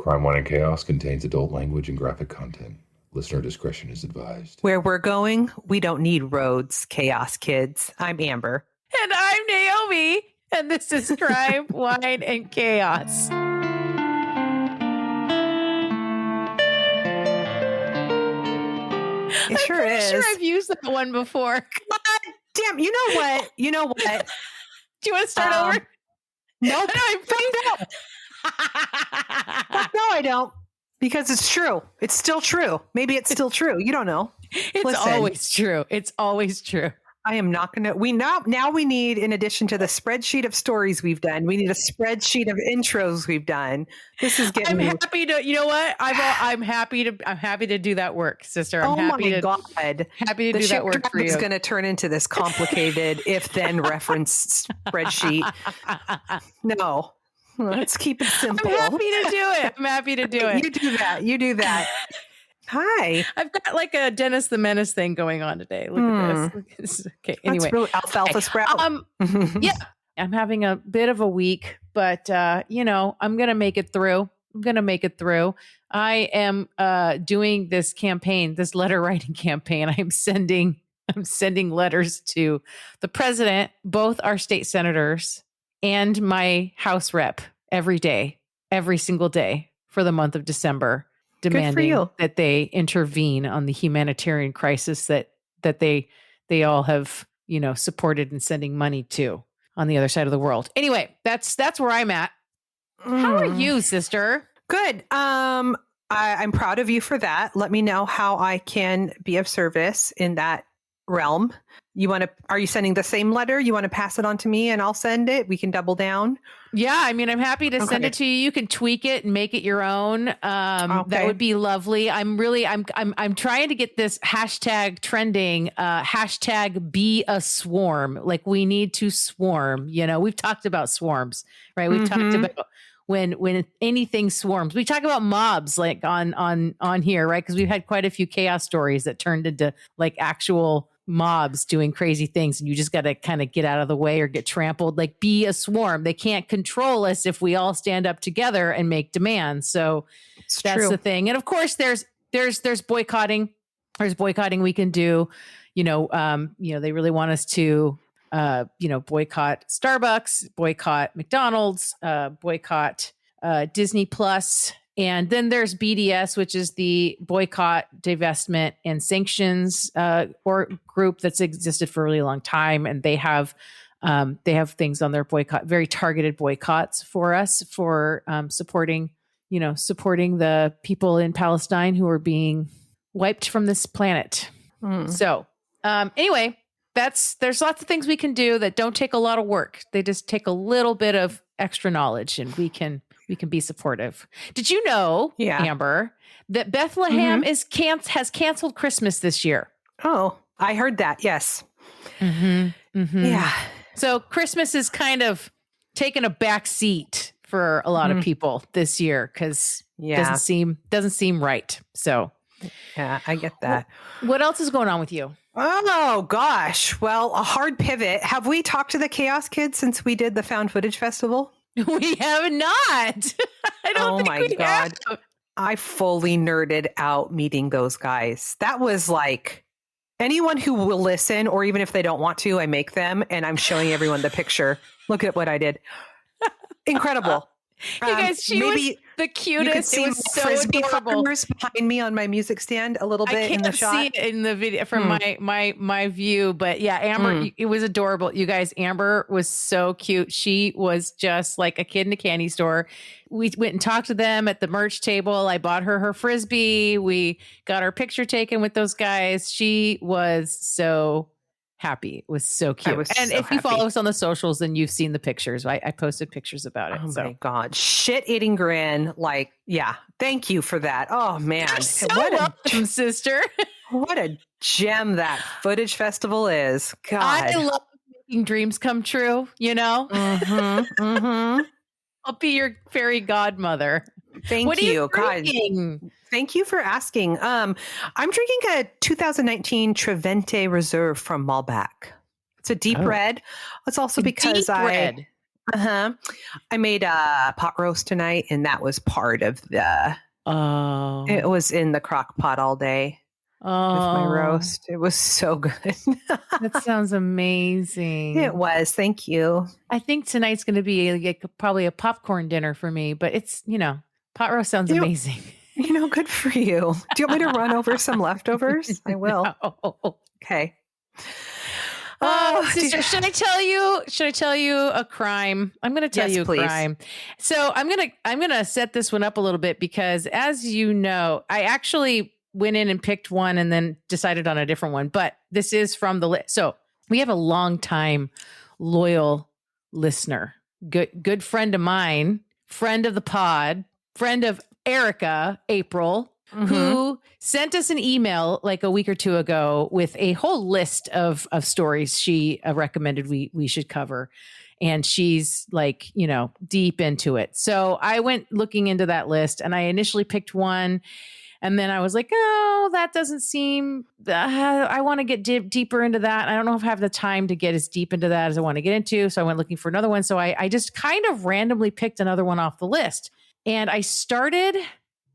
Crime, Wine, and Chaos contains adult language and graphic content. Listener discretion is advised. Where we're going, we don't need roads, chaos kids. I'm Amber. And I'm Naomi. And this is Crime, Wine, and Chaos. It sure is. I'm sure I've used that one before. God damn, you know what? You know what? Do you want to start over? Nope. No, Fuck no, I don't. Because it's true. It's still true. Maybe it's still true. You don't know. It's always true. It's always true. I am not going to. Now we need, in addition to the spreadsheet of stories we've done, we need a spreadsheet of intros we've done. This is getting. I'm happy to. You know what? I'm happy to do that work, sister. I'm happy to do that work for you. It's going to turn into this complicated if-then reference spreadsheet. No, let's keep it simple. I'm happy to do it. You do that. Hi. I've got like a Dennis the Menace thing going on today. Look at this. Okay. Anyway, that's really alfalfa sprout. Yeah, I'm having a bit of a week, but I'm going to make it through. I am doing this campaign, this letter writing campaign. I'm sending letters to the president, both our state senators and my House rep every single day for the month of December. Demanding that they intervene on the humanitarian crisis that they all have, supported and sending money to on the other side of the world. Anyway, that's where I'm at. How are you, sister? Good. I'm proud of you for that. Let me know how I can be of service in that realm. Are you sending the same letter? You want to pass it on to me and I'll send it? We can double down. Yeah. I mean, I'm happy to send it to you. You can tweak it and make it your own. That would be lovely. I'm trying to get this hashtag trending, hashtag be a swarm. Like we need to swarm, we've talked about swarms, right? We've talked about when anything swarms. We talk about mobs like on here, right? Because we've had quite a few chaos stories that turned into like actual mobs doing crazy things, and you just got to kind of get out of the way or get trampled. Like be a swarm. They can't control us if we all stand up together and make demands. So that's true. The thing. And of course there's boycotting. There's boycotting we can do. They really want us to boycott Starbucks, boycott McDonald's, boycott Disney Plus. And then there's BDS, which is the Boycott, Divestment, and Sanctions or group that's existed for a really long time. And they have things on their boycott, very targeted boycotts for us for supporting the people in Palestine who are being wiped from this planet. So anyway, there's lots of things we can do that don't take a lot of work. They just take a little bit of extra knowledge, and we can be supportive. Did you know, Amber, that Bethlehem has canceled Christmas this year? Oh, I heard that. Yes. Yeah. So Christmas is kind of taking a back seat for a lot of people this year because it doesn't seem right. So yeah, I get that. What else is going on with you? Oh gosh. Well, a hard pivot. Have we talked to the Chaos Kids since we did the Found Footage Festival? We have not. I don't think we have. I fully nerded out meeting those guys. That was like anyone who will listen, or even if they don't want to, I make them, and I'm showing everyone the picture. Look at what I did. Incredible. You guys, she was the cutest. You could see it was so adorable. Behind me on my music stand a little bit in the shot. I can't see it in the video from my view, but yeah, Amber, it was adorable. You guys, Amber was so cute. She was just like a kid in a candy store. We went and talked to them at the merch table. I bought her Frisbee. We got our picture taken with those guys. She was so happy. It was so cute. And if you follow us on the socials, then you've seen the pictures. I posted pictures about it. Oh my God. Shit-eating grin. Like, yeah. Thank you for that. Oh man. You're so welcome, sister. What a gem that footage festival is. God. I love making dreams come true, I'll be your fairy godmother. Thank you. God. Thank you for asking. I'm drinking a 2019 Trivento Reserve from Malbec. It's a deep red. It's also because Uh-huh. I made a pot roast tonight, and that was part of the... Oh. It was in the crock pot all day with my roast. It was so good. That sounds amazing. It was. Thank you. I think tonight's going to be probably a popcorn dinner for me, but it's, pot roast sounds amazing. Good for you. Do you want me to run over some leftovers? I will. No. Okay. Sister, should I tell you a crime? I'm going to tell you a crime. So I'm going to set this one up a little bit because, as you know, I actually went in and picked one and then decided on a different one, but this is from the list. So we have a longtime loyal listener, good friend of mine, friend of the pod, friend of Erica, April, who sent us an email like a week or two ago with a whole list of stories she recommended we should cover. And she's like, deep into it. So I went looking into that list and I initially picked one. And then I was like, oh, that doesn't seem, I want to get deeper into that. I don't know if I have the time to get as deep into that as I want to get into. So I went looking for another one. So I just kind of randomly picked another one off the list. And I started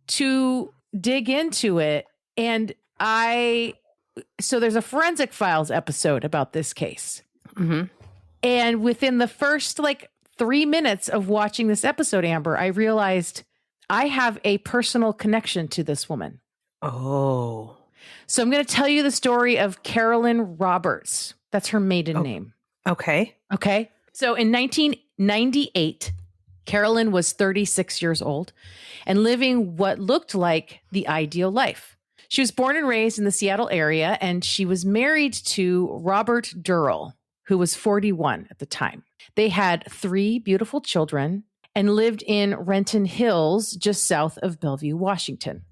to dig into it. And so there's a Forensic Files episode about this case. Mm-hmm. And within the first 3 minutes of watching this episode, Amber, I realized I have a personal connection to this woman. Oh. So I'm going to tell you the story of Carolyn Roberts. That's her maiden name. Okay. Okay. So in 1998, Carolyn was 36 years old and living what looked like the ideal life. She was born and raised in the Seattle area, and she was married to Robert Durrell, who was 41 at the time. They had 3 beautiful children and lived in Renton Hills, just south of Bellevue, Washington.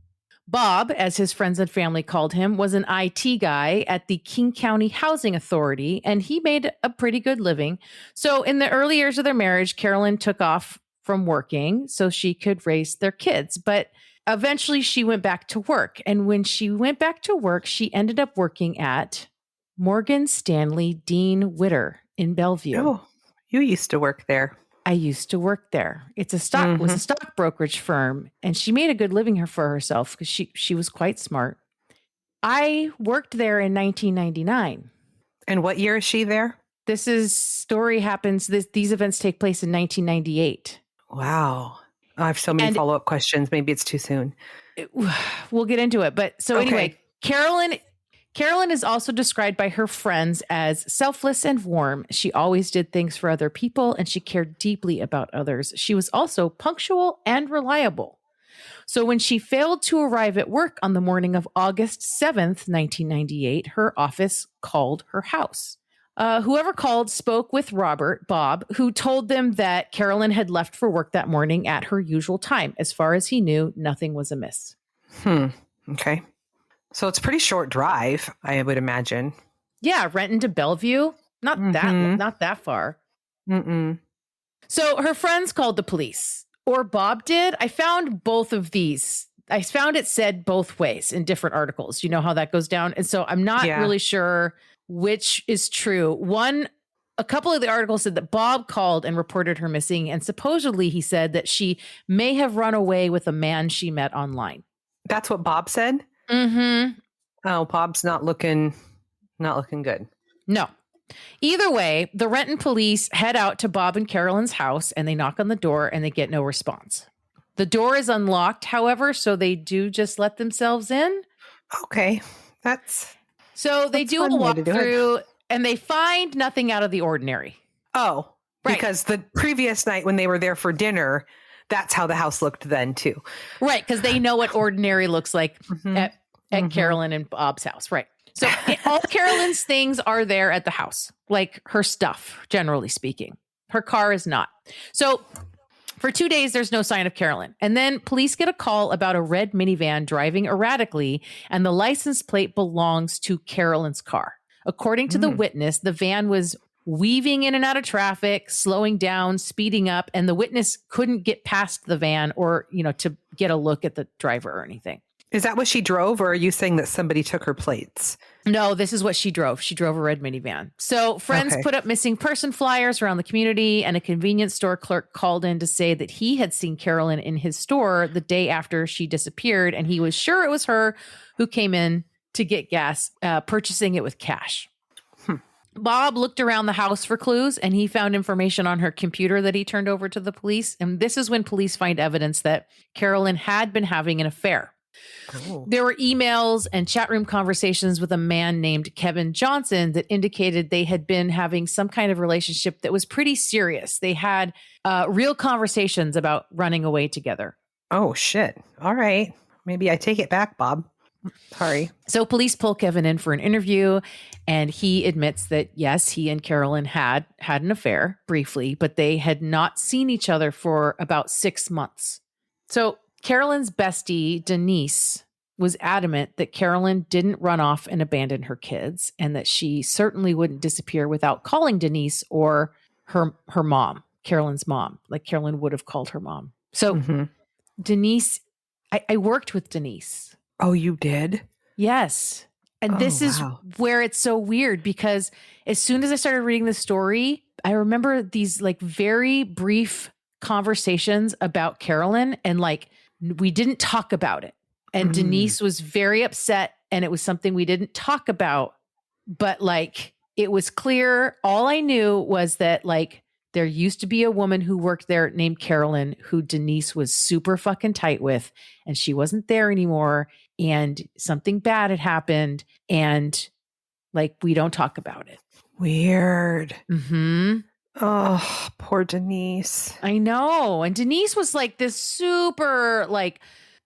Bob, as his friends and family called him, was an IT guy at the King County Housing Authority, and he made a pretty good living. So in the early years of their marriage, Carolyn took off from working so she could raise their kids. But eventually she went back to work. And when she went back to work, she ended up working at Morgan Stanley Dean Witter in Bellevue. Oh, you used to work there. I used to work there. It was a stock brokerage firm, and she made a good living for herself because she was quite smart. I worked there in 1999. And what year is she there? These events take place in 1998. Wow. I have so many follow-up questions. Maybe it's too soon. We'll get into it. But so anyway, Carolyn is also described by her friends as selfless and warm. She always did things for other people, and she cared deeply about others. She was also punctual and reliable. So when she failed to arrive at work on the morning of August 7th, 1998, her office called her house. Whoever called spoke with Bob, who told them that Carolyn had left for work that morning at her usual time. As far as he knew, nothing was amiss. Okay. So it's a pretty short drive, I would imagine. Yeah, Renton to Bellevue. Not that far. Mm-mm. So her friends called the police, or Bob did. I found both of these. I found it said both ways in different articles. You know how that goes down. And so I'm not really sure which is true. A couple of the articles said that Bob called and reported her missing. And supposedly he said that she may have run away with a man she met online. That's what Bob said? Mm-hmm. Oh, Bob's not looking good. No. Either way, the Renton police head out to Bob and Carolyn's house, and they knock on the door and they get no response. The door is unlocked, however, so they do just let themselves in. Okay. So they do a walkthrough and they find nothing out of the ordinary. Oh, right. Because the previous night when they were there for dinner, that's how the house looked then too. Right. Because they know what ordinary looks like at Carolyn and Bob's house. Right. So all Carolyn's things are there at the house, like her stuff, generally speaking. Her car is not. So for 2 days, there's no sign of Carolyn. And then police get a call about a red minivan driving erratically, and the license plate belongs to Carolyn's car. According to the witness, the van was weaving in and out of traffic, slowing down, speeding up, and the witness couldn't get past the van or, to get a look at the driver or anything. Is that what she drove, or are you saying that somebody took her plates? No, this is what she drove. She drove a red minivan. So friends put up missing person flyers around the community, and a convenience store clerk called in to say that he had seen Carolyn in his store the day after she disappeared, and he was sure it was her who came in to get gas, purchasing it with cash. Bob looked around the house for clues, and he found information on her computer that he turned over to the police. And this is when police find evidence that Carolyn had been having an affair. Oh. There were emails and chat room conversations with a man named Kevin Johnson that indicated they had been having some kind of relationship that was pretty serious. They had real conversations about running away together. Oh, shit. All right. Maybe I take it back, Bob. Sorry. So police pull Kevin in for an interview, and he admits that, yes, he and Carolyn had an affair briefly, but they had not seen each other for about 6 months. So Carolyn's bestie, Denise, was adamant that Carolyn didn't run off and abandon her kids, and that she certainly wouldn't disappear without calling Denise or her mom, Carolyn's mom, like Carolyn would have called her mom. So Denise, I worked with Denise. Oh, you did? Yes. And this is where it's so weird, because as soon as I started reading the story, I remember these like very brief conversations about Carolyn, and like we didn't talk about it. And Denise was very upset, and it was something we didn't talk about, but like it was clear. All I knew was that like there used to be a woman who worked there named Carolyn, who Denise was super fucking tight with, and she wasn't there anymore. And something bad had happened, and like, we don't talk about it. Weird. Oh, poor Denise. I know. And Denise was like this super like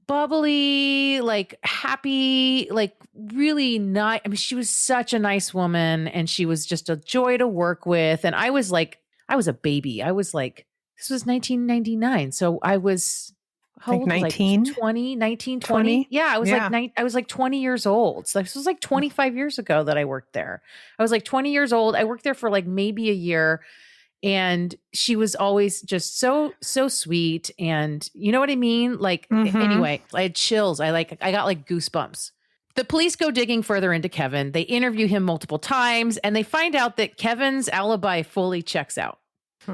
bubbly, like happy, like really nice. I mean, she was such a nice woman, and she was just a joy to work with. And I was a baby. I was like, this was 1999. So I was, how old 19? Was I? 20? Yeah, I was I was like 20 years old. So this was like 25 years ago that I worked there. I was like 20 years old. I worked there for like maybe a year, and she was always just so sweet. And you know what I mean? Like, anyway, I had chills. I got like goosebumps. The police go digging further into Kevin. They interview him multiple times, and they find out that Kevin's alibi fully checks out.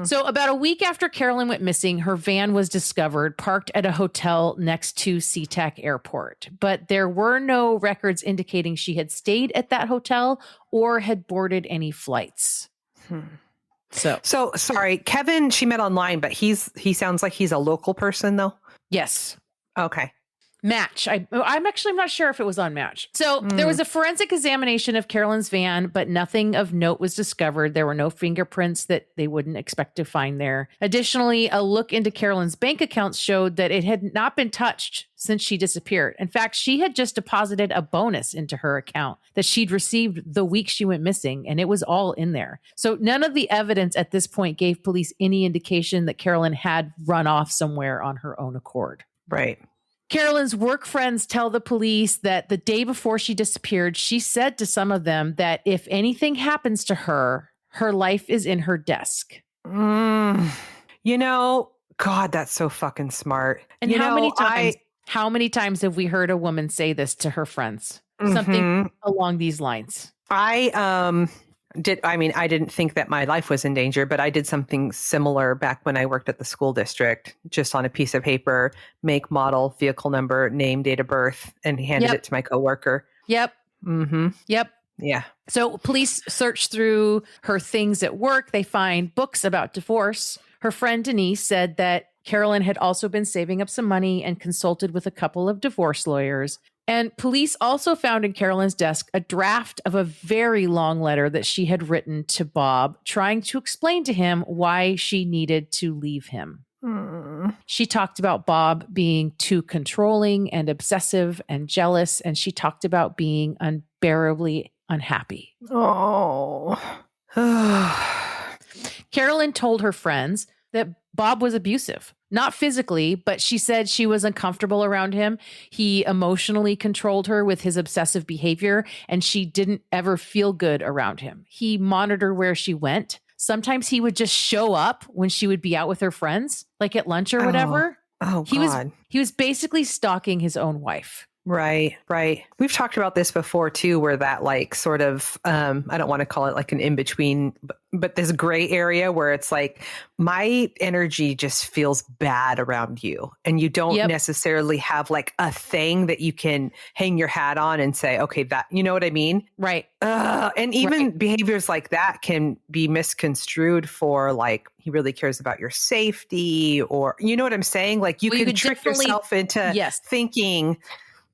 So about a week after Carolyn went missing, her van was discovered parked at a hotel next to SeaTac Airport. But there were no records indicating she had stayed at that hotel or had boarded any flights. So sorry, Kevin, she met online, but he sounds like he's a local person though. Yes. Okay. Match. I'm not sure if it was on Match. So there was a forensic examination of Carolyn's van, but nothing of note was discovered. There were no fingerprints that they wouldn't expect to find there. Additionally, a look into Carolyn's bank accounts showed that it had not been touched since she disappeared. In fact, she had just deposited a bonus into her account that she'd received the week she went missing, and it was all in there. So none of the evidence at this point gave police any indication that Carolyn had run off somewhere on her own accord. Right. Carolyn's work friends tell the police that the day before she disappeared, she said to some of them that if anything happens to her, her life is in her desk. You know, God, that's so fucking smart. And how many times have we heard a woman say this to her friends? Something along these lines. I didn't think that my life was in danger, but I did something similar back when I worked at the school district, just on a piece of paper, make, model, vehicle number, name, date of birth, and handed it to my coworker. Yep. Yep. Yeah. So police search through her things at work. They find books about divorce. Her friend Denise said that Carolyn had also been saving up some money and consulted with a couple of divorce lawyers. And police also found in Carolyn's desk a draft of a very long letter that she had written to Bob, trying to explain to him why she needed to leave him. She talked about Bob being too controlling and obsessive and jealous, and she talked about being unbearably unhappy. Oh. Carolyn told her friends that Bob was abusive. Not physically, but she said she was uncomfortable around him. He emotionally controlled her with his obsessive behavior, and she didn't ever feel good around him. He monitored where she went. Sometimes he would just show up when she would be out with her friends, like at lunch or whatever. Oh, God. He was basically stalking his own wife. Right, right. We've talked about this before too, where that like sort of, I don't want to call it like an in-between, but this gray area where it's like my energy just feels bad around you. And you don't necessarily have like a thing that you can hang your hat on and say, okay, that, you know what I mean? Right. And even behaviors like that can be misconstrued for like, he really cares about your safety, or, you know what I'm saying? Like you can trick yourself into thinking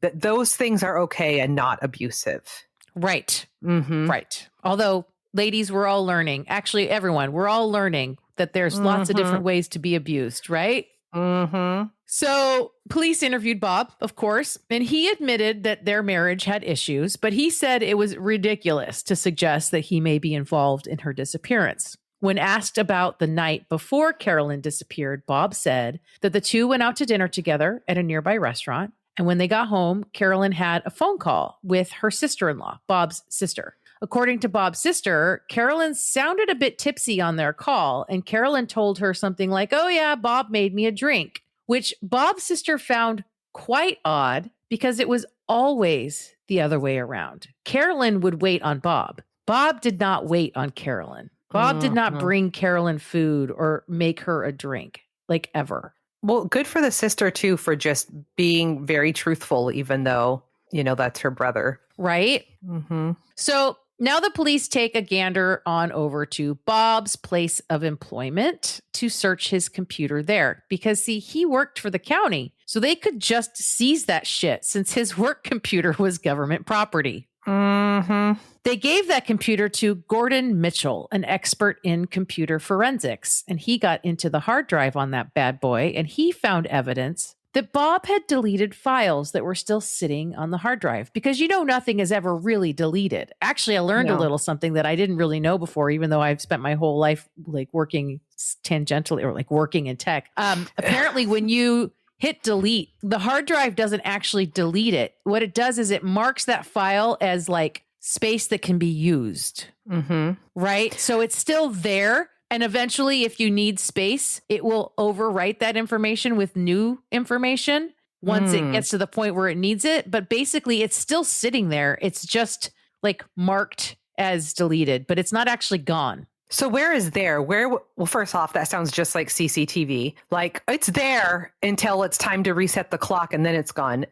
that those things are okay and not abusive. Right. Mm-hmm. Right. Although, ladies, we're all learning. Actually, everyone, we're all learning that there's lots of different ways to be abused, right? Mm-hmm. So police interviewed Bob, of course, and he admitted that their marriage had issues, but he said it was ridiculous to suggest that he may be involved in her disappearance. When asked about the night before Carolyn disappeared, Bob said that the two went out to dinner together at a nearby restaurant. And when they got home, Carolyn had a phone call with her sister-in-law, Bob's sister. According to Bob's sister, Carolyn sounded a bit tipsy on their call, and Carolyn told her something like, "Oh yeah, Bob made me a drink," which Bob's sister found quite odd because it was always the other way around. Carolyn would wait on Bob. Bob did not wait on Carolyn. Bob did not bring Carolyn food or make her a drink, like ever. Well, good for the sister, too, for just being very truthful, even though, you know, that's her brother. Right? Mm-hmm. So now the police take a gander on over to Bob's place of employment to search his computer there. Because, see, he worked for the county, so they could just seize that shit since his work computer was government property. Mm-hmm. They gave that computer to Gordon Mitchell, an expert in computer forensics, and he got into the hard drive on that bad boy, and he found evidence that Bob had deleted files that were still sitting on the hard drive, because you know nothing is ever really deleted. Actually, I learned a little something that I didn't really know before, even though I've spent my whole life like working tangentially or like working in tech. Apparently, when you hit delete, the hard drive doesn't actually delete it. What it does is it marks that file as like space that can be used. Mm-hmm. Right? So it's still there. And eventually, if you need space, it will overwrite that information with new information once it gets to the point where it needs it. But basically, it's still sitting there. It's just like marked as deleted, but it's not actually gone. So where is there? Well, first off, that sounds just like CCTV. Like it's there until it's time to reset the clock and then it's gone.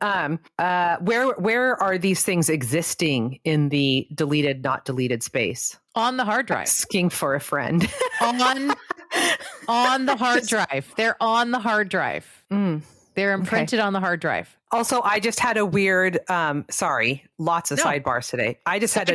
Where are these things existing in the deleted, not deleted space? On the hard drive. Asking for a friend. on the hard drive. They're on the hard drive. They're imprinted on the hard drive. Also, I just had a weird, lots of sidebars today. I just had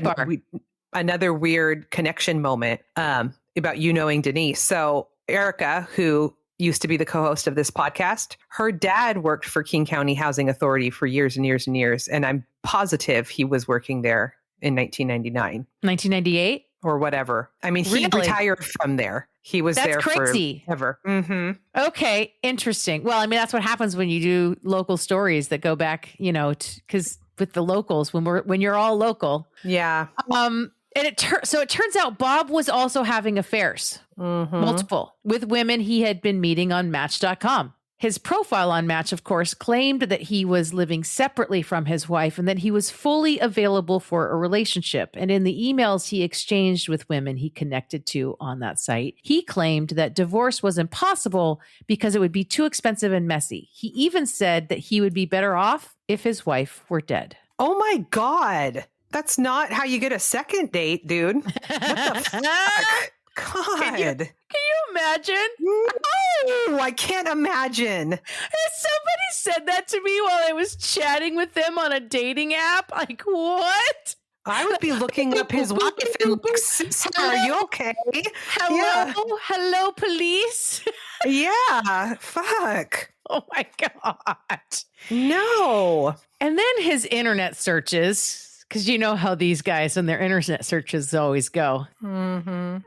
another weird connection moment about you knowing Denise. So Erica, who used to be the co-host of this podcast, her dad worked for King County Housing Authority for years and years and years. And I'm positive he was working there in 1999. 1998? Or whatever. I mean, he retired from there. He was there crazy. Forever. Mm-hmm. Okay, interesting. Well, I mean, that's what happens when you do local stories that go back, you know, because with the locals, when you're all local. Yeah. And it turns out Bob was also having affairs, multiple, with women he had been meeting on Match.com. His profile on Match, of course, claimed that he was living separately from his wife and that he was fully available for a relationship. And in the emails he exchanged with women he connected to on that site, he claimed that divorce was impossible because it would be too expensive and messy. He even said that he would be better off if his wife were dead. Oh my God. That's not how you get a second date, dude. What the fuck? God. Can you imagine? No, I can't imagine. Somebody said that to me while I was chatting with them on a dating app. Like, what? I would be looking up his wife and like, sister, are you okay? Hello? Yeah. Hello, police? Yeah, fuck. Oh my God. No. And then his internet searches, because you know how these guys and their internet searches always go. Mm-hmm.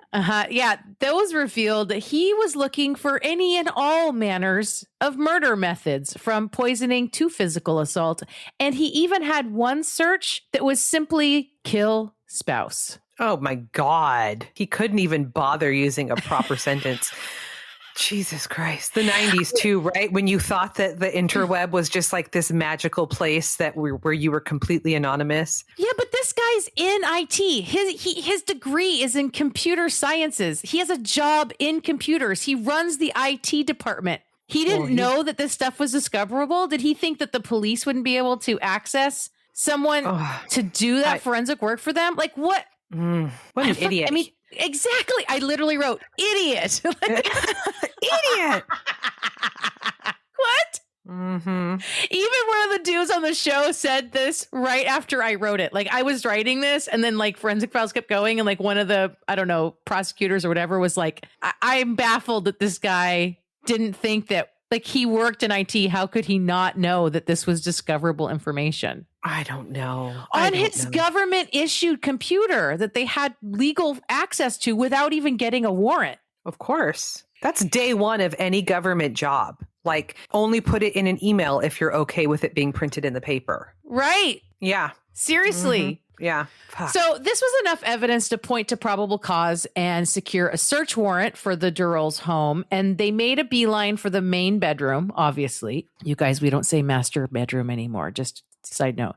Yeah, those revealed that he was looking for any and all manners of murder methods, from poisoning to physical assault. And he even had one search that was simply kill spouse. Oh my God. He couldn't even bother using a proper sentence. Jesus Christ. The 90s too, right? When you thought that the interweb was just like this magical place where you were completely anonymous. Yeah, but this guy's in IT. His degree is in computer sciences. He has a job in computers. He runs the IT department. He didn't know that this stuff was discoverable. Did he think that the police wouldn't be able to access someone to do that forensic work for them? Like what? What an idiot. I mean, exactly. I literally wrote idiot. Idiot. What? Mm-hmm. Even one of the dudes on the show said this right after I wrote it. Like I was writing this and then like Forensic Files kept going. And like one of the, I don't know, prosecutors or whatever was like, I'm baffled that this guy didn't think that like he worked in IT. How could he not know that this was discoverable information? I don't know. On his government issued computer that they had legal access to without even getting a warrant. Of course. That's day one of any government job. Like only put it in an email if you're okay with it being printed in the paper. Right. Yeah. Seriously. Mm-hmm. Yeah. Fuck. So this was enough evidence to point to probable cause and secure a search warrant for the Durrells' home. And they made a beeline for the main bedroom, obviously. You guys, we don't say master bedroom anymore. Just side note.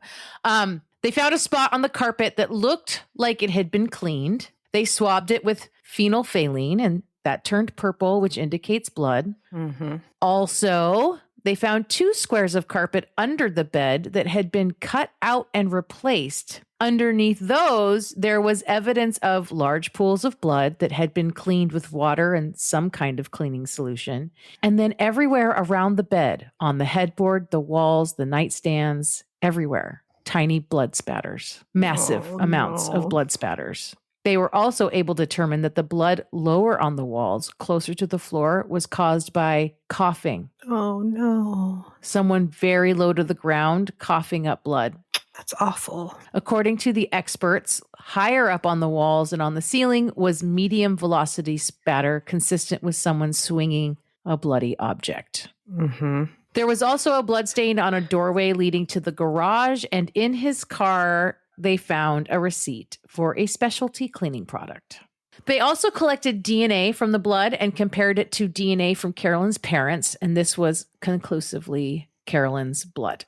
They found a spot on the carpet that looked like it had been cleaned. They swabbed it with phenolphthalein and that turned purple, which indicates blood. Mm-hmm. Also, they found 2 squares of carpet under the bed that had been cut out and replaced. Underneath those, there was evidence of large pools of blood that had been cleaned with water and some kind of cleaning solution. And then everywhere around the bed, on the headboard, the walls, the nightstands, everywhere, tiny blood spatters, massive amounts of blood spatters. They were also able to determine that the blood lower on the walls, closer to the floor, was caused by coughing. Oh, no. Someone very low to the ground coughing up blood. That's awful. According to the experts, higher up on the walls and on the ceiling was medium velocity spatter consistent with someone swinging a bloody object. Mm-hmm. There was also a blood stain on a doorway leading to the garage, and in his car, they found a receipt for a specialty cleaning product. They also collected DNA from the blood and compared it to DNA from Carolyn's parents, and this was conclusively Carolyn's blood.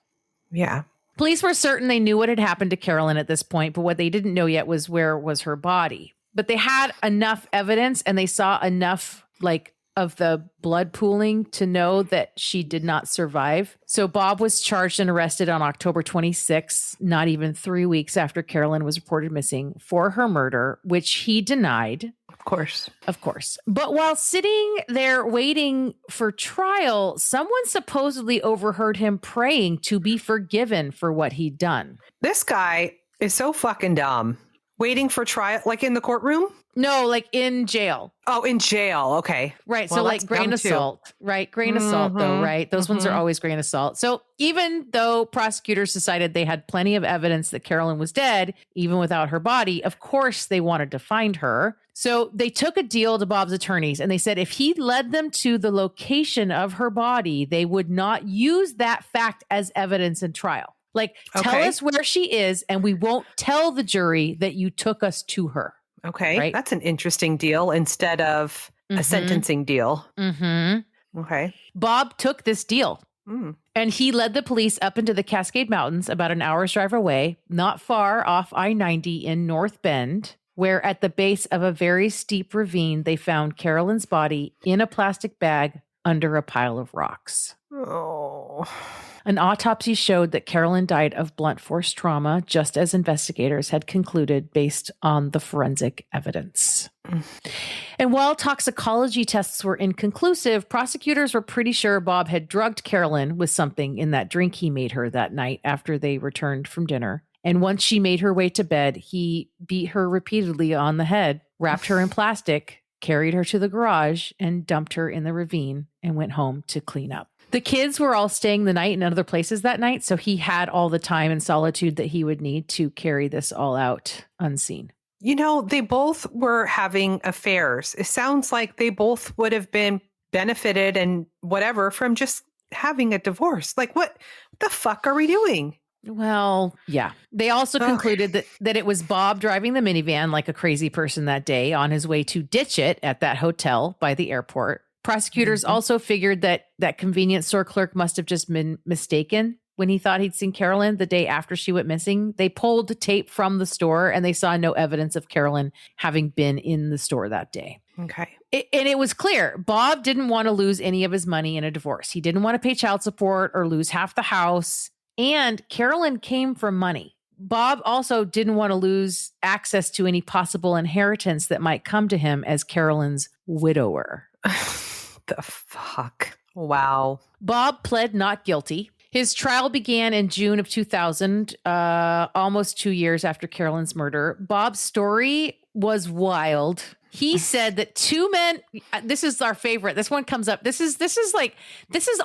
Yeah. Police were certain they knew what had happened to Carolyn at this point, but what they didn't know yet was where was her body. But they had enough evidence and they saw enough of the blood pooling to know that she did not survive. So Bob was charged and arrested on October 26, not even 3 weeks after Carolyn was reported missing, for her murder, which he denied. Of course. But while sitting there waiting for trial, someone supposedly overheard him praying to be forgiven for what he'd done. This guy is so fucking dumb. Waiting for trial, like in the courtroom? No, like in jail. Oh, in jail. Okay. Right. Well, so like grain of salt, right? Grain of salt though, right? Those ones are always grain of salt. So even though prosecutors decided they had plenty of evidence that Carolyn was dead, even without her body, of course they wanted to find her. So they took a deal to Bob's attorneys and they said if he led them to the location of her body, they would not use that fact as evidence in trial. Like, tell us where she is and we won't tell the jury that you took us to her. Okay. Right? That's an interesting deal instead of a sentencing deal. Mm-hmm. Okay. Bob took this deal and he led the police up into the Cascade Mountains about an hour's drive away, not far off I-90 in North Bend, where at the base of a very steep ravine, they found Carolyn's body in a plastic bag under a pile of rocks. Oh. An autopsy showed that Carolyn died of blunt force trauma, just as investigators had concluded based on the forensic evidence. And while toxicology tests were inconclusive, prosecutors were pretty sure Bob had drugged Carolyn with something in that drink he made her that night after they returned from dinner. And once she made her way to bed, he beat her repeatedly on the head, wrapped her in plastic, carried her to the garage, and dumped her in the ravine and went home to clean up. The kids were all staying the night in other places that night, so he had all the time and solitude that he would need to carry this all out unseen. You know, they both were having affairs. It sounds like they both would have been benefited and whatever from just having a divorce. Like, what the fuck are we doing? Well, yeah. They also concluded that it was Bob driving the minivan like a crazy person that day on his way to ditch it at that hotel by the airport. Prosecutors also figured that convenience store clerk must have just been mistaken when he thought he'd seen Carolyn the day after she went missing. They pulled tape from the store and they saw no evidence of Carolyn having been in the store that day. Okay. And it was clear Bob didn't want to lose any of his money in a divorce. He didn't want to pay child support or lose half the house. And Carolyn came from money. Bob also didn't want to lose access to any possible inheritance that might come to him as Carolyn's widower. The fuck? Wow. Bob pled not guilty. His trial began in June of 2000, almost 2 years after Carolyn's murder. Bob's story was wild. He said that two men, this is our favorite. This one comes up. This is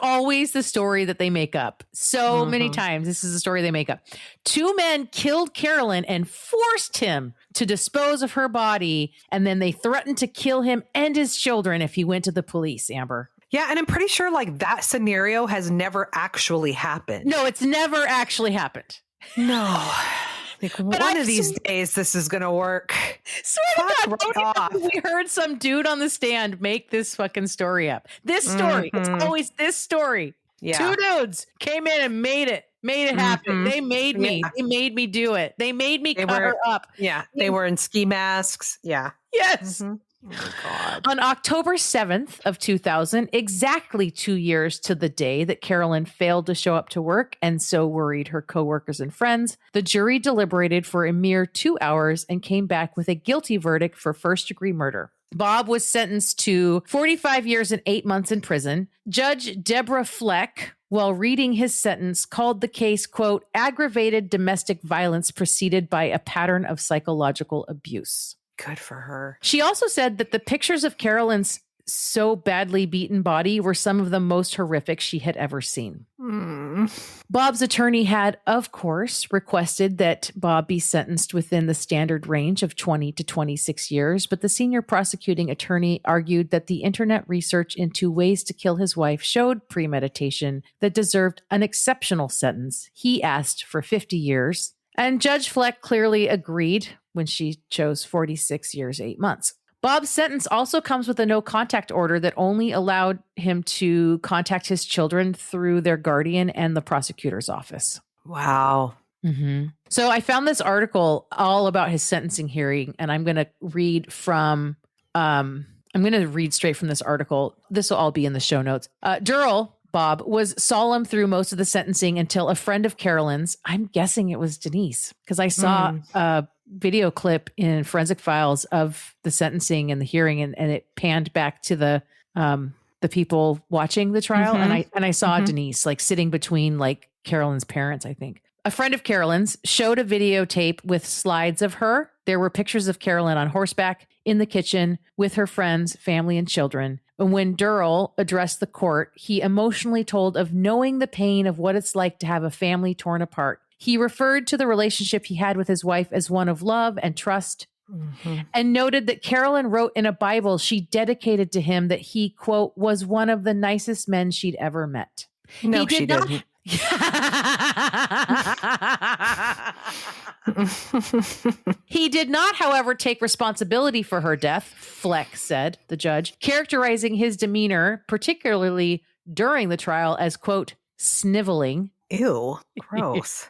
always the story that they make up. So many times, this is the story they make up. Two men killed Carolyn and forced him to dispose of her body. And then they threatened to kill him and his children if he went to the police, Amber. Yeah, and I'm pretty sure like that scenario has never actually happened. No, it's never actually happened. No. Like one of these days, this is going to work. Swear to God, we heard some dude on the stand make this fucking story up. This story. It's always this story. Yeah. Two dudes came in and made it happen. They made me. Yeah. They made me do it. They made me cover up. Yeah. They were in ski masks. Yeah. Yes. Oh my God. On October 7th of 2000, exactly 2 years to the day that Carolyn failed to show up to work and so worried her coworkers and friends, the jury deliberated for a mere 2 hours and came back with a guilty verdict for first-degree murder. Bob was sentenced to 45 years and 8 months in prison. Judge Deborah Fleck, while reading his sentence, called the case, quote, aggravated domestic violence preceded by a pattern of psychological abuse. Good for her. She also said that the pictures of Carolyn's so badly beaten body were some of the most horrific she had ever seen. Bob's attorney had, of course, requested that Bob be sentenced within the standard range of 20 to 26 years, but the senior prosecuting attorney argued that the internet research into ways to kill his wife showed premeditation that deserved an exceptional sentence. He asked for 50 years, and Judge Fleck clearly agreed when she chose 46 years, 8 months. Bob's sentence also comes with a no contact order that only allowed him to contact his children through their guardian and the prosecutor's office. Wow. So I found this article all about his sentencing hearing, and I'm going to read straight from this article. This will all be in the show notes. Durrell, Bob, was solemn through most of the sentencing until a friend of Carolyn's, I'm guessing it was Denise, because I saw a video clip in Forensic Files of the sentencing and the hearing, and it panned back to the people watching the trial, and I saw Denise like sitting between like Carolyn's parents, I think. A friend of Carolyn's showed a videotape with slides of her. There were pictures of Carolyn on horseback in the kitchen with her friends, family, and children. And when Durrell addressed the court, he emotionally told of knowing the pain of what it's like to have a family torn apart. He referred to the relationship he had with his wife as one of love and trust, and noted that Carolyn wrote in a Bible she dedicated to him that he, quote, was one of the nicest men she'd ever met. No, she didn't. He did not, however, take responsibility for her death, Fleck said, the judge, characterizing his demeanor, particularly during the trial, as, quote, sniveling. Ew, gross.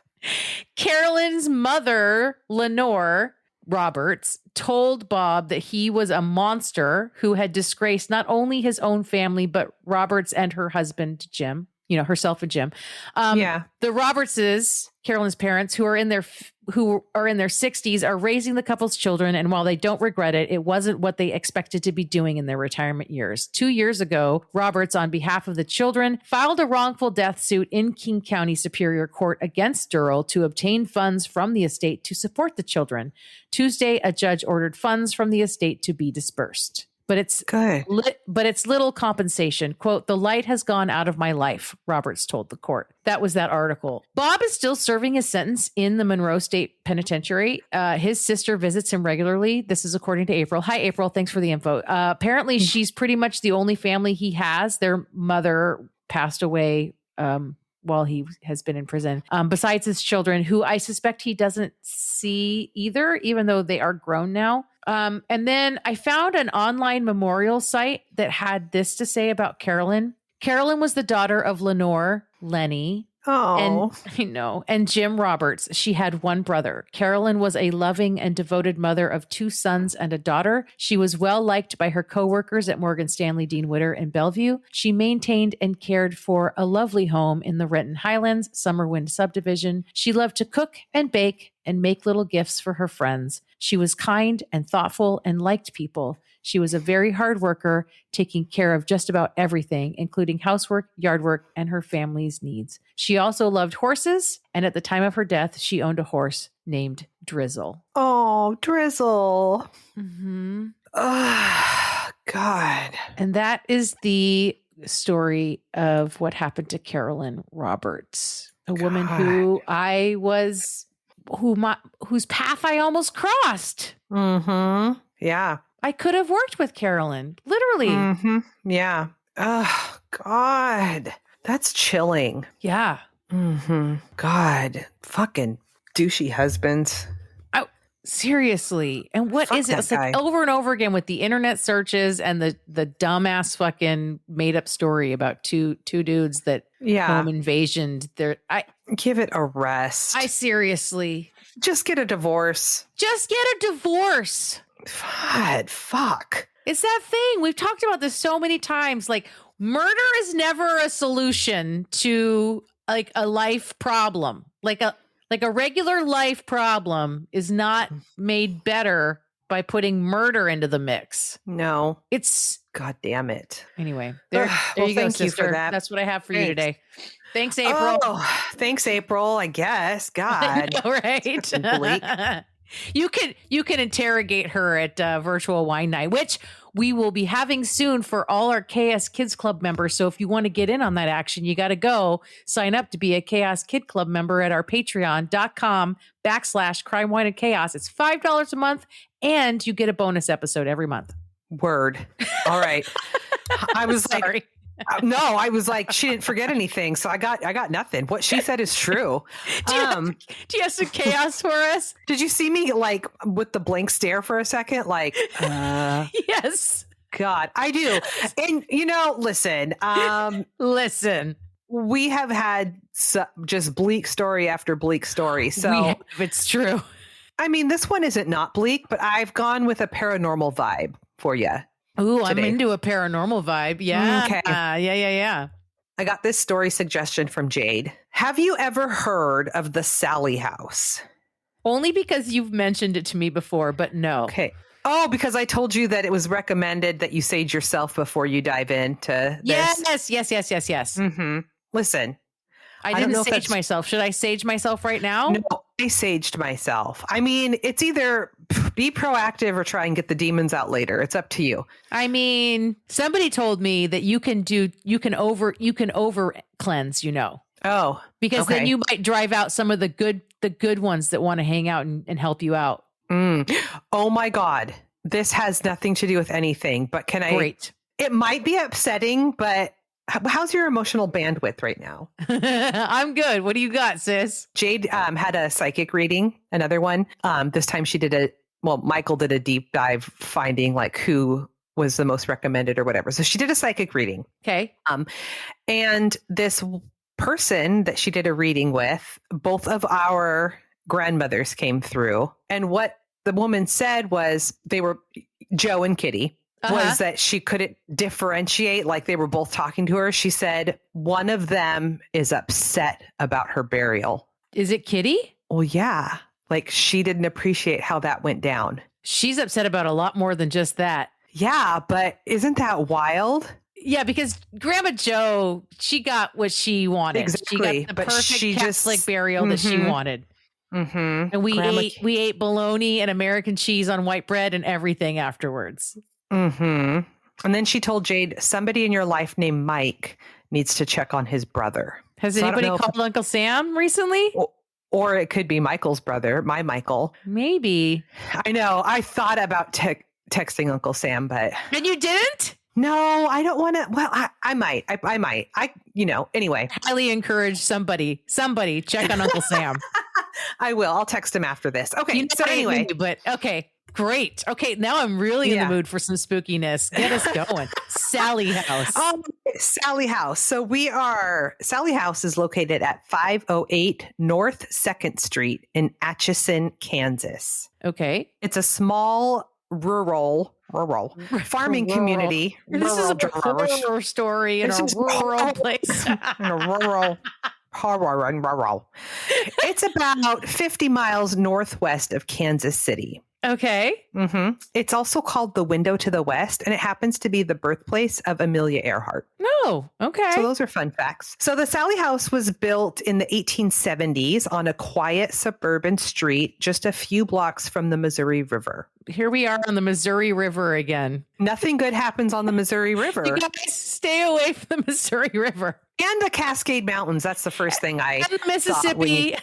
Carolyn's mother, Lenore Roberts, told Bob that he was a monster who had disgraced not only his own family, but Roberts and her husband, Jim. You know, herself and Jim. The Robertses, Carolyn's parents, who are in their 60s, are raising the couple's children. And while they don't regret it, it wasn't what they expected to be doing in their retirement years. 2 years ago, Roberts, on behalf of the children, filed a wrongful death suit in King County Superior Court against Durrell to obtain funds from the estate to support the children. Tuesday, a judge ordered funds from the estate to be dispersed. But it's good. But it's little compensation. Quote, the light has gone out of my life, Roberts told the court. That was that article. Bob is still serving his sentence in the Monroe State Penitentiary. His sister visits him regularly. This is according to April. Hi, April. Thanks for the info. Apparently, she's pretty much the only family he has. Their mother passed away while he has been in prison, besides his children, who I suspect he doesn't see either, even though they are grown now. And then I found an online memorial site that had this to say about Carolyn. Carolyn was the daughter of Lenore, Lenny, and Jim Roberts. She had one brother. Carolyn was a loving and devoted mother of 2 sons and a daughter. She was well liked by her coworkers at Morgan Stanley Dean Witter in Bellevue. She maintained and cared for a lovely home in the Renton Highlands, Summerwind subdivision. She loved to cook and bake and make little gifts for her friends. She was kind and thoughtful and liked people. She was a very hard worker, taking care of just about everything, including housework, yard work, and her family's needs. She also loved horses, and at the time of her death, she owned a horse named Drizzle. Oh, Drizzle. Mm-hmm. Oh, God. And that is the story of what happened to Carolyn Roberts, a woman whose path I almost crossed. Mm-hmm. Yeah. I could have worked with Carolyn, literally. Mm-hmm. Yeah. Oh, God. That's chilling. Yeah. Mm-hmm. God. Fucking douchey husbands. Oh, seriously. And what is it? It's like over and over again with the internet searches and the dumbass fucking made up story about two dudes that home invasioned. Give it a rest. I seriously. Just get a divorce. Just get a divorce. God, fuck. It's that thing. We've talked about this so many times. Like, murder is never a solution to like a life problem. Like a regular life problem is not made better by putting murder into the mix. No. It's God damn it. Anyway, there you go, sister. You for that. That's what I have for you today. Thanks, April. Oh, thanks, April, I guess. God. All right. Bleak. You can interrogate her at virtual wine night, which we will be having soon for all our Chaos Kids Club members. So if you want to get in on that action, you got to go sign up to be a Chaos Kid Club member at our patreon.com/crime, wine, and chaos. It's $5 a month and you get a bonus episode every month. Word. All right. I was sorry. No, I was like, she didn't forget anything. So I got nothing. What she said is true. Do you have some chaos for us? Did you see me like with the blank stare for a second? Like, yes. God, I do. And listen, listen, we have had just bleak story after bleak story. So it's true. I mean, this one isn't not bleak, but I've gone with a paranormal vibe for you. Ooh, I'm into a paranormal vibe. Yeah. Okay. Yeah. I got this story suggestion from Jade. Have you ever heard of the Sallie House? Only because you've mentioned it to me before, but no. Okay. Oh, because I told you that it was recommended that you sage yourself before you dive into this. Yes. Mm-hmm. Listen. I didn't sage myself. Should I sage myself right now? No, I saged myself. I mean, it's either be proactive or try and get the demons out later. It's up to you. I mean, somebody told me that you can over cleanse, Oh, because then you might drive out some of the good ones that want to hang out and help you out. Oh my God. This has nothing to do with anything, but Great. It might be upsetting, but how's your emotional bandwidth right now? I'm good. What do you got, sis? Jade had a psychic reading, another one. This time she Michael did a deep dive finding like who was the most recommended or whatever. So she did a psychic reading. Okay. And this person that she did a reading with, both of our grandmothers came through. And what the woman said was they were Joe and Kitty. Was that she couldn't differentiate, like they were both talking to her. She said one of them is upset about her burial. Is it Kitty? Well, yeah. Like she didn't appreciate how that went down. She's upset about a lot more than just that. Yeah, but isn't that wild? Yeah, because Grandma Joe, she got what she wanted. Exactly. She got the perfect Catholic burial that she wanted. Mm-hmm. And we ate bologna and American cheese on white bread and everything afterwards. Mm-hmm. And then she told Jade, somebody in your life named Mike needs to check on his brother. Has anybody called Uncle Sam recently? Or it could be Michael's brother, my Michael. Maybe. I know. I thought about texting Uncle Sam, but... And you didn't? No, I don't want to. Well, I might. I might. Anyway. Highly encourage somebody check on Uncle Sam. I will. I'll text him after this. Okay. So anyway. But okay. Great. Okay, now I'm really in the mood for some spookiness. Get us going. Sallie House. Sallie House. So Sallie House is located at 508 North 2nd Street in Atchison, Kansas. Okay. It's a small rural farming community. This is a horror story in a rural place. In a rural. It's about 50 miles northwest of Kansas City. Okay. Mm-hmm. It's also called the Window to the West, and it happens to be the birthplace of Amelia Earhart. Oh, okay. So those are fun facts. So the Sallie House was built in the 1870s on a quiet suburban street just a few blocks from the Missouri River. Here we are on the Missouri River again. Nothing good happens on the Missouri River. You guys stay away from the Missouri River. And the Cascade Mountains. That's the first thing I and Mississippi.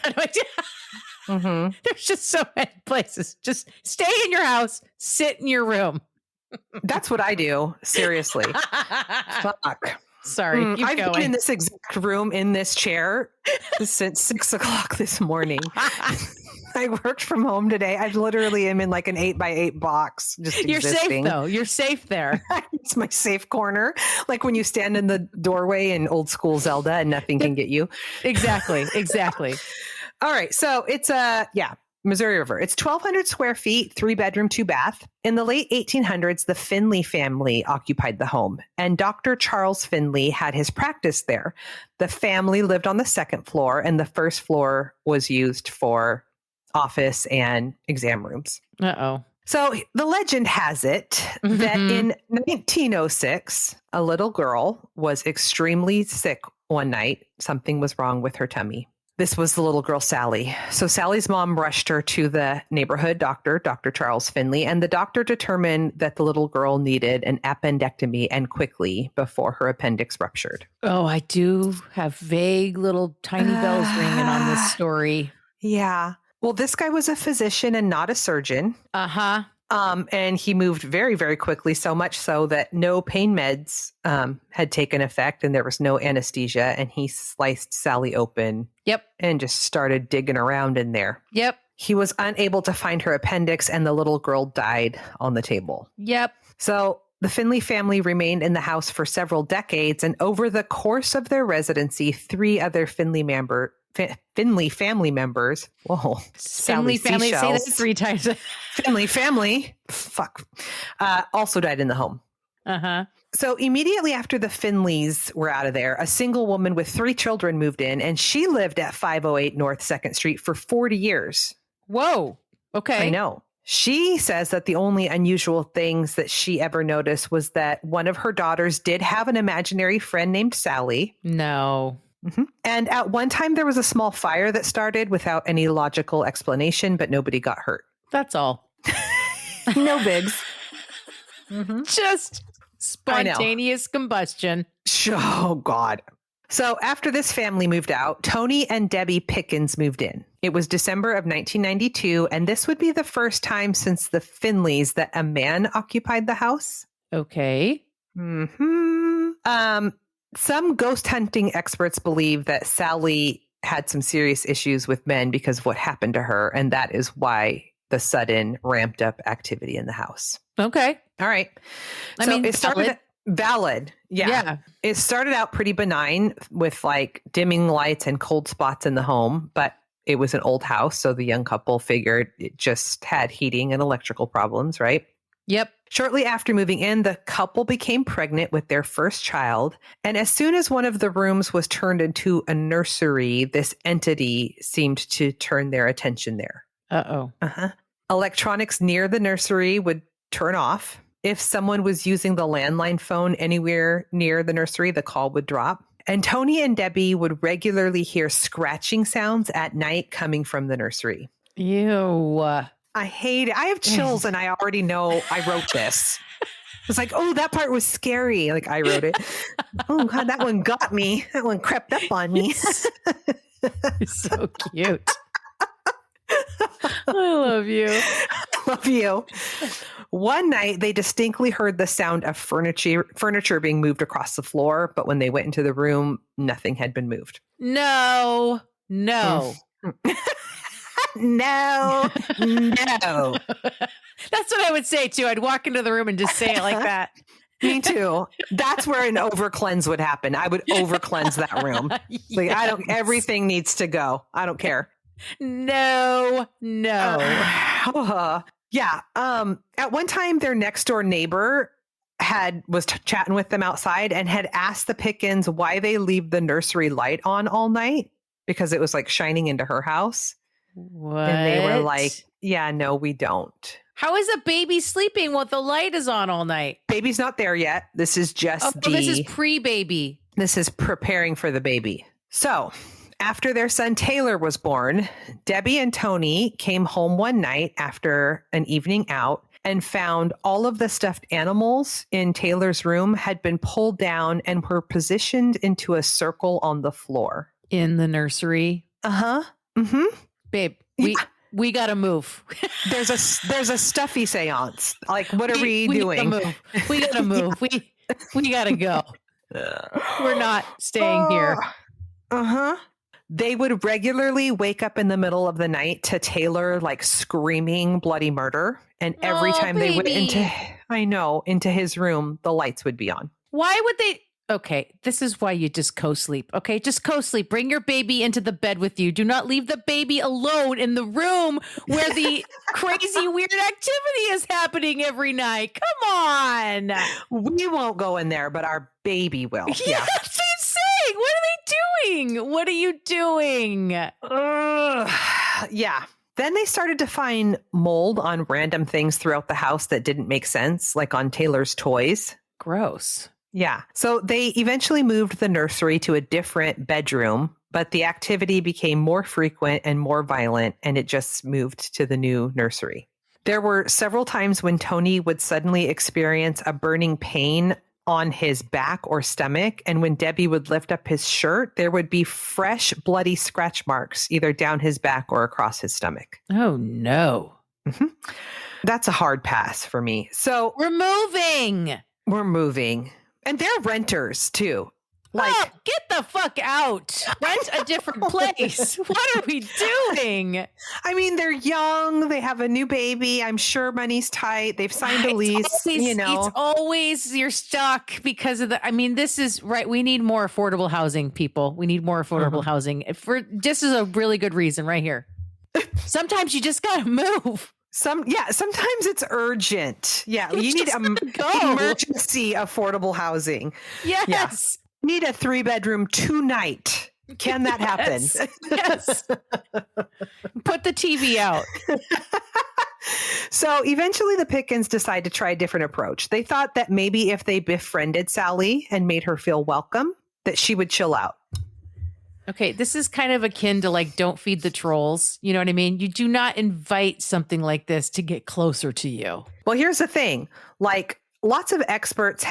Mm-hmm. There's just so many places. Just stay in your house, sit in your room. That's what I do. Seriously. Fuck. Sorry. I've been in this exact room in this chair since 6 o'clock this morning. I worked from home today. I literally am in like an 8x8 box. You're safe though. You're safe there. It's my safe corner. Like when you stand in the doorway in old school Zelda and nothing can get you. Exactly. All right. So it's Missouri River. It's 1,200 square feet, 3-bedroom, 2-bath. In the late 1800s, the Finley family occupied the home, and Dr. Charles Finley had his practice there. The family lived on the 2nd floor, and the 1st floor was used for office and exam rooms. Uh-oh. So the legend has it that in 1906, a little girl was extremely sick one night. Something was wrong with her tummy. This was the little girl, Sallie. So Sallie's mom rushed her to the neighborhood doctor, Dr. Charles Finley, and the doctor determined that the little girl needed an appendectomy and quickly before her appendix ruptured. Oh, I do have vague little tiny bells ringing on this story. Yeah. Well, this guy was a physician and not a surgeon. Uh-huh. And he moved very, very quickly, so much so that no pain meds had taken effect and there was no anesthesia. And he sliced Sallie open. Yep. And just started digging around in there. Yep. He was unable to find her appendix and the little girl died on the table. Yep. So the Finley family remained in the house for several decades. And over the course of their residency, 3 other Finley family members. Whoa. Finley family. Say that 3 times. Finley family. Fuck. Also died in the home. Uh-huh. So immediately after the Finleys were out of there, a single woman with 3 children moved in, and she lived at 508 North 2nd Street for 40 years. Whoa. Okay. I know. She says that the only unusual things that she ever noticed was that one of her daughters did have an imaginary friend named Sallie. No. Mm-hmm. And at one time, there was a small fire that started without any logical explanation, but nobody got hurt. That's all. No bigs. Mm-hmm. Just spontaneous combustion. Oh, God. So after this family moved out, Tony and Debbie Pickens moved in. It was December of 1992, and this would be the first time since the Finleys that a man occupied the house. Okay. Mm-hmm. Some ghost hunting experts believe that Sallie had some serious issues with men because of what happened to her, and that is why the sudden ramped up activity in the house. Okay. All right. I mean, it started valid. Yeah. It started out pretty benign with like dimming lights and cold spots in the home, but it was an old house. So the young couple figured it just had heating and electrical problems, right? Yep. Shortly after moving in, the couple became pregnant with their first child. And as soon as one of the rooms was turned into a nursery, this entity seemed to turn their attention there. Uh-oh. Uh-huh. Electronics near the nursery would turn off. If someone was using the landline phone anywhere near the nursery, the call would drop. And Tony and Debbie would regularly hear scratching sounds at night coming from the nursery. Ew. I hate it. I have chills and I already know I wrote this. It's like, oh, that part was scary. Like I wrote it. Oh God, that one got me. That one crept up on me. You're so cute. I love you. Love you. One night, they distinctly heard the sound of furniture being moved across the floor, but when they went into the room, nothing had been moved. No. No. That's what I would say too. I'd walk into the room and just say it like that. Me too. That's where an over cleanse would happen. I would over cleanse that room. Like, Yes. everything needs to go. I don't care. No. Yeah. At one time, their next door neighbor was chatting with them outside and had asked the Pickens why they leave the nursery light on all night because it was like shining into her house. What? And they were like, yeah, no, we don't. How is a baby sleeping while the light is on all night? Baby's not there yet. This is just this is pre-baby. This is preparing for the baby. So after their son Taylor was born, Debbie and Tony came home one night after an evening out and found all of the stuffed animals in Taylor's room had been pulled down and were positioned into a circle on the floor. In the nursery? Uh-huh. Mm-hmm. Babe, we gotta move. There's a stuffy seance. Like, what are we doing? We gotta move. We gotta go. We're not staying here. Uh-huh. They would regularly wake up in the middle of the night to Taylor like screaming bloody murder. And every time they went into his room, the lights would be on. Why would they? Okay, this is why you just co-sleep. Okay, just co-sleep. Bring your baby into the bed with you. Do not leave the baby alone in the room where the crazy weird activity is happening every night. Come on. We won't go in there, but our baby will. Yeah, that's what I'm saying. What are they doing? What are you doing? Yeah. Then they started to find mold on random things throughout the house that didn't make sense, like on Taylor's toys. Gross. Yeah. So they eventually moved the nursery to a different bedroom, but the activity became more frequent and more violent, and it just moved to the new nursery. There were several times when Tony would suddenly experience a burning pain on his back or stomach, and when Debbie would lift up his shirt, there would be fresh bloody scratch marks either down his back or across his stomach. Oh, no. Mm-hmm. That's a hard pass for me. So We're moving. And they're renters too. Like, get the fuck out. Rent a different place. What are we doing? I mean, they're young. They have a new baby. I'm sure money's tight. They've signed a lease. It's always you're stuck because of this is right. We need more affordable housing, people. We need more affordable housing. This is a really good reason right here. Sometimes you just got to move. Sometimes it's urgent. Yeah, you need emergency affordable housing. Yes. Yeah. Need a 3-bedroom tonight. Can that happen? Yes. Put the TV out. So eventually the Pickens decide to try a different approach. They thought that maybe if they befriended Sallie and made her feel welcome, that she would chill out. Okay, this is kind of akin to like don't feed the trolls. You know what I mean? You do not invite something like this to get closer to you. Well, here's the thing. Like lots of experts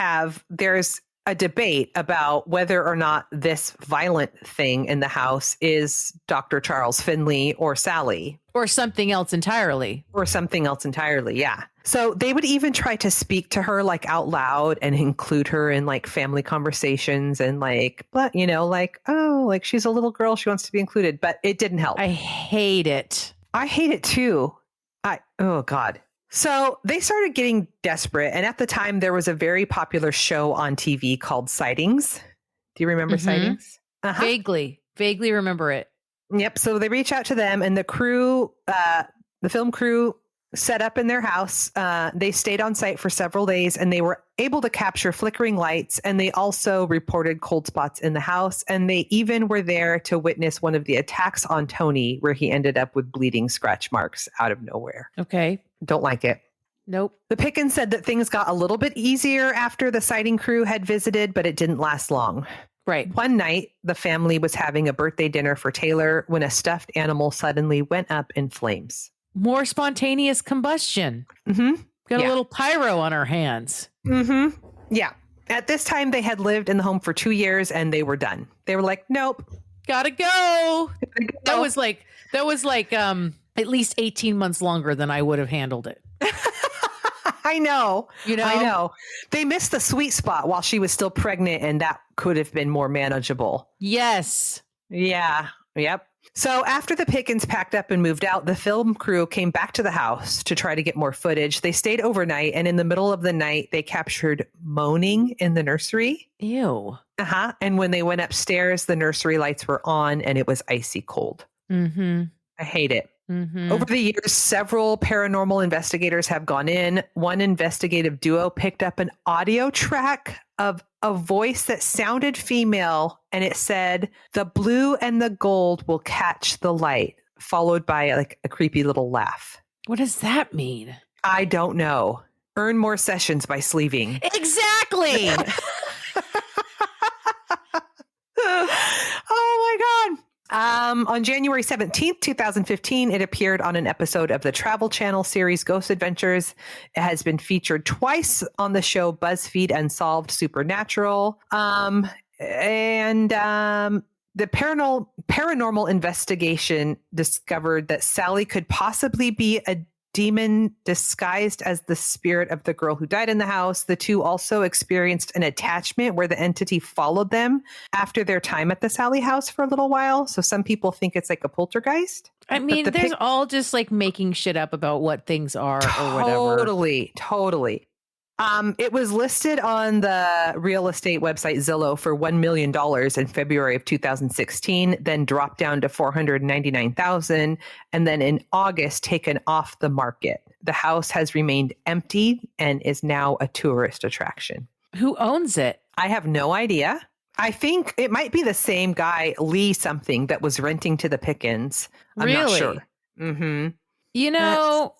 there's a debate about whether or not this violent thing in the house is Dr. Charles Finley or Sallie. Or something else entirely. Yeah. So they would even try to speak to her like out loud and include her in like family conversations and like, but like she's a little girl. She wants to be included, but it didn't help. I hate it. I hate it too. Oh God. So they started getting desperate. And at the time there was a very popular show on TV called Sightings. Do you remember Sightings? Uh-huh. Vaguely remember it. Yep. So they reach out to them and the crew, the film crew set up in their house. They stayed on site for several days and they were able to capture flickering lights. And they also reported cold spots in the house. And they even were there to witness one of the attacks on Tony, where he ended up with bleeding scratch marks out of nowhere. Okay. Don't like it. Nope. The Pickens said that things got a little bit easier after the sighting crew had visited, but it didn't last long. Right. One night, the family was having a birthday dinner for Taylor when a stuffed animal suddenly went up in flames. More spontaneous combustion. Mm-hmm. Got a little pyro on our hands. Mm-hmm. Yeah. At this time, they had lived in the home for 2 years and they were done. They were like, nope. Gotta go. That was like at least 18 months longer than I would have handled it. I know. I know. They missed the sweet spot while she was still pregnant, and that could have been more manageable. Yes. Yeah. Yep. So after the Pickens packed up and moved out, the film crew came back to the house to try to get more footage. They stayed overnight, and in the middle of the night, they captured moaning in the nursery. Ew. And when they went upstairs, the nursery lights were on and it was icy cold. Mm-hmm. I hate it. Mm-hmm. Over the years, several paranormal investigators have gone in. One investigative duo picked up an audio track of a voice that sounded female, and it said, "The blue and the gold will catch the light," followed by like a creepy little laugh. What does that mean? I don't know. Earn more sessions by sleeving. Exactly. Oh my God. On January 17th, 2015, it appeared on an episode of the Travel Channel series Ghost Adventures. It has been featured twice on the show BuzzFeed Unsolved Supernatural. The paranormal investigation discovered that Sallie could possibly be a demon disguised as the spirit of the girl who died in the house. The two also experienced an attachment where the entity followed them after their time at the Sallie House for a little while. So some people think it's like a poltergeist. I mean, there's all just like making shit up about what things are or whatever. Totally. It was listed on the real estate website Zillow for $1 million in February of 2016, then dropped down to $499,000, and then in August taken off the market. The house has remained empty and is now a tourist attraction. Who owns it? I have no idea. I think it might be the same guy, Lee something, that was renting to the Pickens. I'm not sure. Mm-hmm. You know...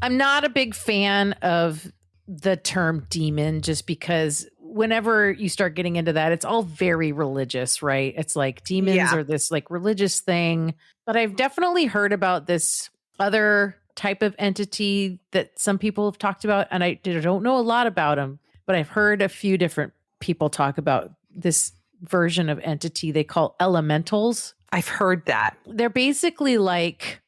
I'm not a big fan of the term demon just because whenever you start getting into that, it's all very religious, right? It's like demons are this like religious thing. But I've definitely heard about this other type of entity that some people have talked about. And I don't know a lot about them, but I've heard a few different people talk about this version of entity they call elementals. I've heard that. They're basically like,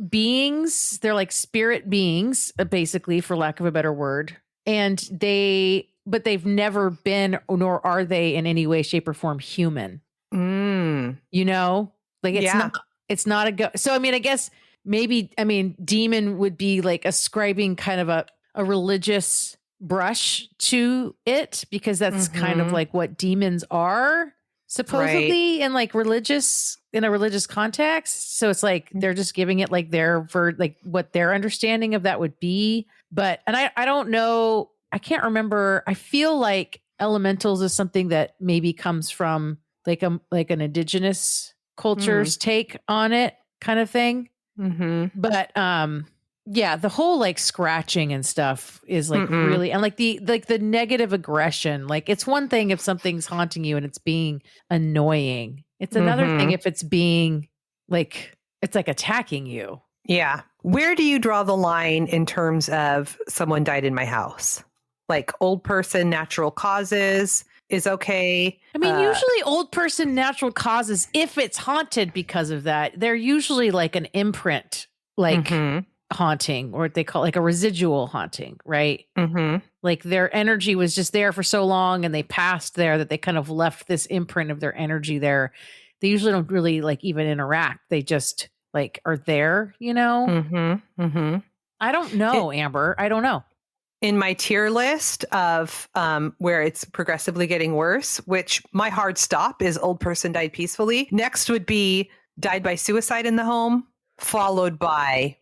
beings, they're like spirit beings, basically, for lack of a better word. But they've never been, nor are they in any way, shape, or form human. You know, like it's not a so I mean, I guess demon would be like ascribing kind of a religious brush to it, because that's kind of like what demons are supposedly in a religious context. So it's like they're just giving it like what their understanding of that would be. But I don't know, I can't remember. I feel like elementals is something that maybe comes from like an indigenous culture's take on it kind of thing. But the whole like scratching and stuff is like really, and like the negative aggression. Like it's one thing if something's haunting you and it's being annoying. It's another thing if it's being like, it's like attacking you. Yeah. Where do you draw the line in terms of someone died in my house? Like old person, natural causes is okay. I mean, usually old person, natural causes, if it's haunted because of that, they're usually like an imprint, like haunting, or what they call like a residual haunting, right? Like their energy was just there for so long and they passed there that they kind of left this imprint of their energy there. They usually don't really like even interact. They just like are there, you know? I don't know, Amber. I don't know. In my tier list of where it's progressively getting worse, which my hard stop is old person died peacefully. Next would be died by suicide in the home, followed by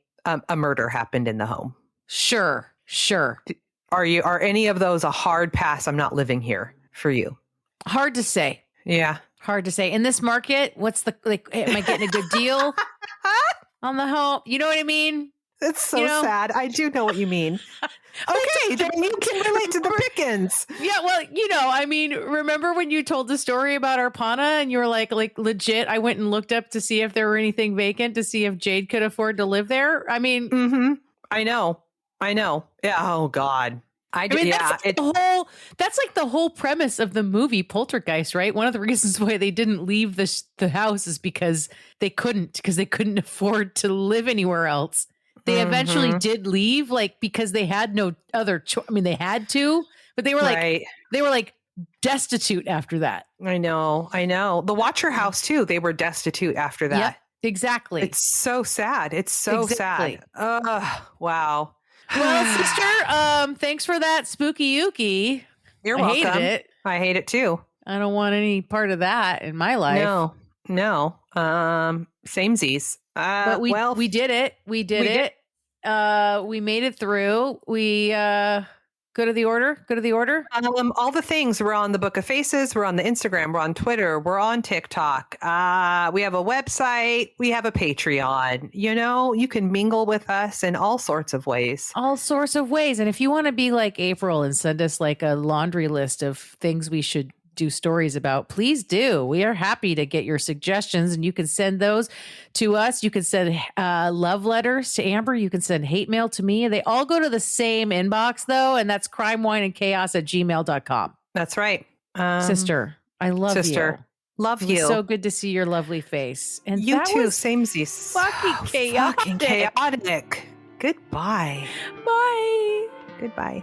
a murder happened in the home. Sure. Are any of those a hard pass? I'm not living here for you. Hard to say. Yeah. Hard to say. In this market, what's the, like, am I getting a good deal on the home? You know what I mean? It's so sad. I do know what you mean. Okay, then you can relate to the Pickens. Yeah, well, I mean, remember when you told the story about Arpana and you were like legit, I went and looked up to see if there were anything vacant to see if Jade could afford to live there. I mean, I know. Yeah. Oh God. That's like the whole premise of the movie Poltergeist, right? One of the reasons why they didn't leave the house is because they couldn't afford to live anywhere else. They eventually did leave, like, because they had no other choice. I mean, they had to, but they were like destitute after that. I know. The Watcher House too. They were destitute after that. Yep, exactly. It's so sad. It's so sad. Wow. Well, sister, thanks for that spooky ookie. You're welcome. I hated it. I hate it too. I don't want any part of that in my life. No. Samesies. But we did it. We did it. We made it through. We go to the order. All the things. We're on the Book of Faces. We're on the Instagram. We're on Twitter. We're on TikTok. We have a website. We have a Patreon. You can mingle with us in all sorts of ways. And if you want to be like April and send us like a laundry list of things we should do stories about, please do. We are happy to get your suggestions, and you can send those to us. You can send love letters to Amber. You can send hate mail to me. They all go to the same inbox though, and that's crimewineandchaos@gmail.com. That's right. Sister, I love you. Love you. It was so good to see your lovely face. And you that too, was samesies. Fucking chaotic. Goodbye. Bye. Goodbye.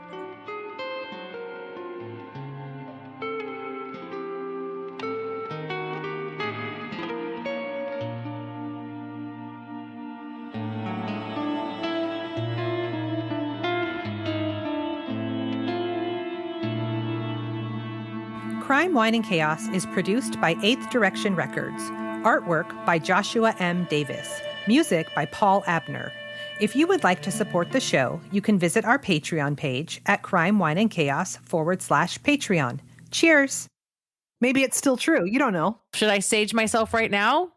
Crime, Wine, and Chaos is produced by 8th Direction Records. Artwork by Joshua M. Davis. Music by Paul Abner. If you would like to support the show, you can visit our Patreon page at crimewineandchaos.com/Patreon. Cheers. Maybe it's still true. You don't know. Should I sage myself right now?